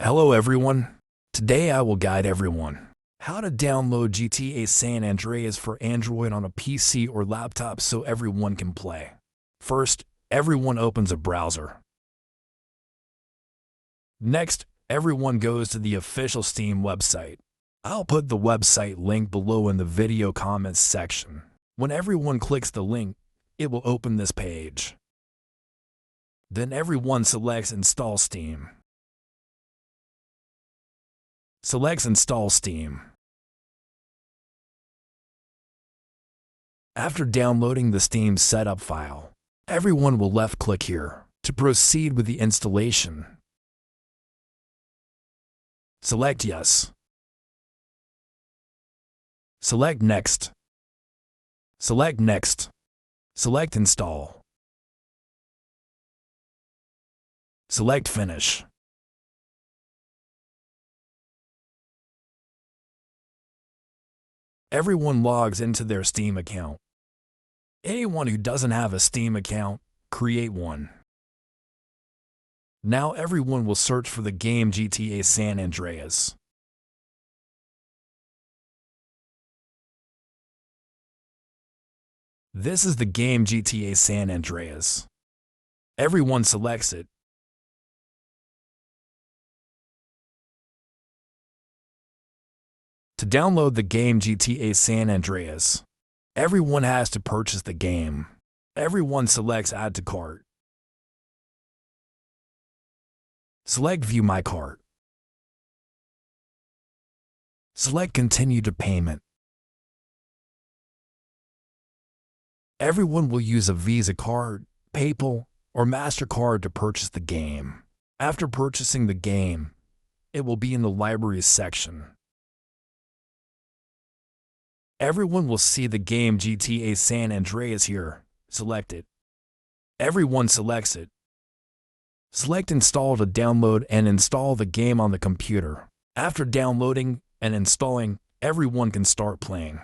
Hello everyone. Today I will guide everyone how to download GTA San Andreas for Android on a PC or laptop so everyone can play. First, everyone opens a browser. Next, everyone goes to the official Steam website. I'll put the website link below in the video comments section. When everyone clicks the link, it will open this page. Then everyone selects Install Steam. Selects Install Steam. After downloading the Steam setup file, everyone will left-click here to proceed with the installation. Select Yes. Select Next. Select Next. Select Install. Select Finish. Everyone logs into their Steam account. Anyone who doesn't have a Steam account, create one. Now everyone will search for the game GTA San Andreas. This is the game GTA San Andreas. Everyone selects it. To download the game GTA San Andreas, everyone has to purchase the game. Everyone selects Add to Cart. Select View My Cart. Select Continue to Payment. Everyone will use a Visa card, PayPal, or MasterCard to purchase the game. After purchasing the game, it will be in the Libraries section. Everyone will see the game GTA San Andreas here. Select it. Everyone selects it. Select Install to download and install the game on the computer. After downloading and installing, everyone can start playing.